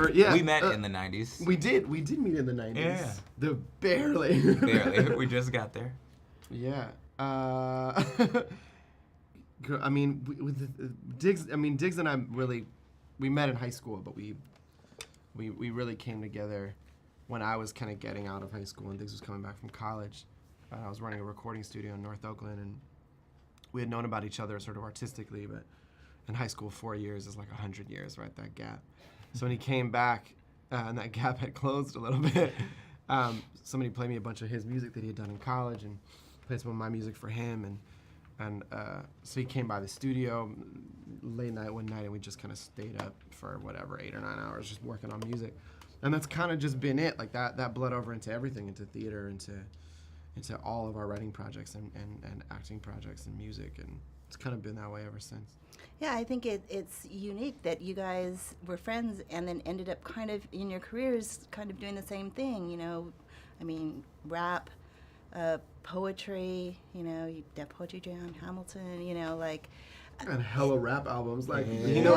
We met in the 90s. We did meet in the 90s. Yeah. Barely. Barely. We just got there. Yeah. I mean, Diggs and I we met in high school, but we really came together when I was kind of getting out of high school and Diggs was coming back from college. I was running a recording studio in North Oakland, and we had known about each other sort of artistically, but in high school, 4 years is like 100 years, right, that gap. So when he came back, and that gap had closed a little bit, somebody played me a bunch of his music that he had done in college and played some of my music for him, and so he came by the studio late night one night, and we just kind of stayed up for whatever, 8 or 9 hours just working on music. And that's kind of just been it, like that bled over into everything, into theater, into all of our writing projects and acting projects and music, and it's kind of been that way ever since. Yeah, I think it's unique that you guys were friends and then ended up kind of in your careers kind of doing the same thing, you know. I mean, rap, poetry, you know, you did Poetry Jam, Hamilton, you know, like. And hella rap albums, like, Yeah. you know,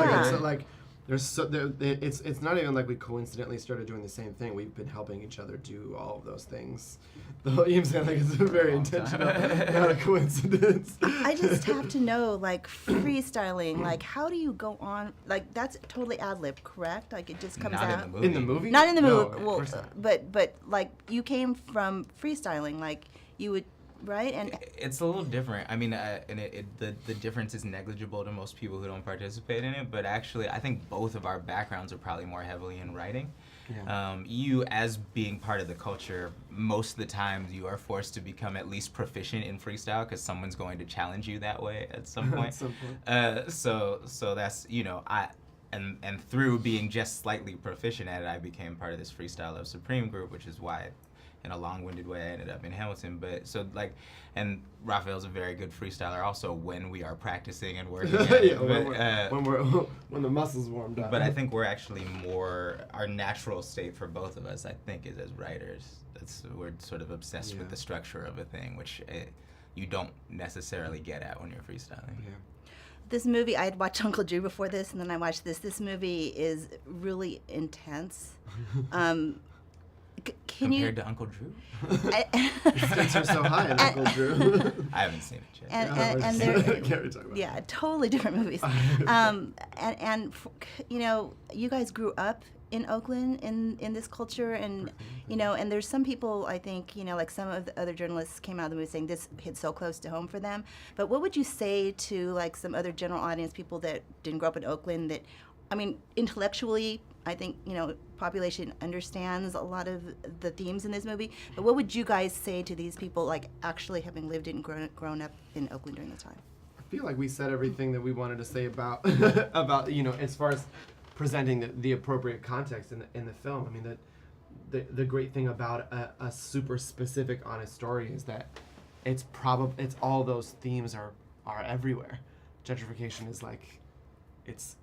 it's not even like we coincidentally started doing the same thing. We've been helping each other do all of those things. You know what I'm saying? Like, it's very intentional, not a coincidence. I just have to know, like, freestyling, like, how do you go on, like, that's totally ad-lib, correct? Like, it just comes Not out? in the movie. In the movie? Not in the No, movie, of well, course not. but, like, you came from freestyling, like, you would, right? And It's a little different. I mean, the difference is negligible to most people who don't participate in it, but actually, I think both of our backgrounds are probably more heavily in writing. Yeah. You, as being part of the culture, most of the time you are forced to become at least proficient in freestyle because someone's going to challenge you that way at some point. At some point. So that's, you know, and through being just slightly proficient at it, I became part of this Freestyle of Supreme group, which is why, in a long-winded way, I ended up in Hamilton. But so like, and Rafael's a very good freestyler also when we are practicing and working. At it. Yeah, when the muscles warmed up. But I think we're actually more, our natural state for both of us, I think, is as writers. We're sort of obsessed with the structure of a thing, which you don't necessarily get at when you're freestyling. Yeah. this movie, I had watched Uncle Drew before this, and then I watched this. This movie is really intense. Compared to Uncle Drew? Stakes are so high in Uncle Drew. I haven't seen it yet. And they're, Can't really talk about yeah, totally different movies. You know, you guys grew up in Oakland in this culture, and you know, and there's some people, I think, you know, like some of the other journalists came out of the movie saying this hit so close to home for them. But what would you say to like some other general audience people that didn't grow up in Oakland? That, I mean, intellectually, I think, you know, population understands a lot of the themes in this movie. But what would you guys say to these people, like actually having lived and grown up in Oakland during the time? I feel like we said everything that we wanted to say about about, you know, as far as presenting the appropriate context in the film. I mean, the great thing about a super specific, honest story is that it's all those themes are everywhere. Gentrification is like, it's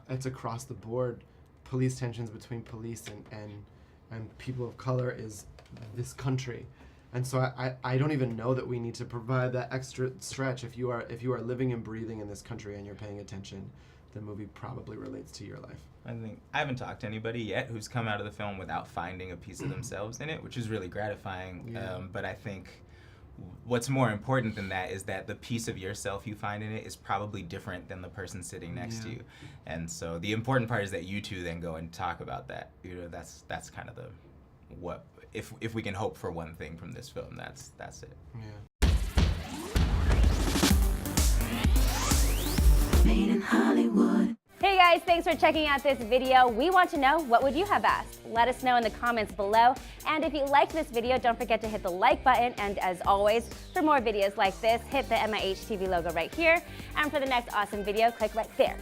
across the board. Police tensions between police and people of color is this country. And so I don't even know that we need to provide that extra stretch. If you are living and breathing in this country and you're paying attention, the movie probably relates to your life. I haven't talked to anybody yet who's come out of the film without finding a piece of themselves in it, which is really gratifying. Yeah. But I think what's more important than that is that the piece of yourself you find in it is probably different than the person sitting next to you. And so the important part is that you two then go and talk about that. You know, that's kind of what if we can hope for one thing from this film, that's it. Yeah. Made in Hollywood. Hey guys, thanks for checking out this video. We want to know, what would you have asked? Let us know in the comments below. And if you liked this video, don't forget to hit the like button. And as always, for more videos like this, hit the MIH TV logo right here. And for the next awesome video, click right there.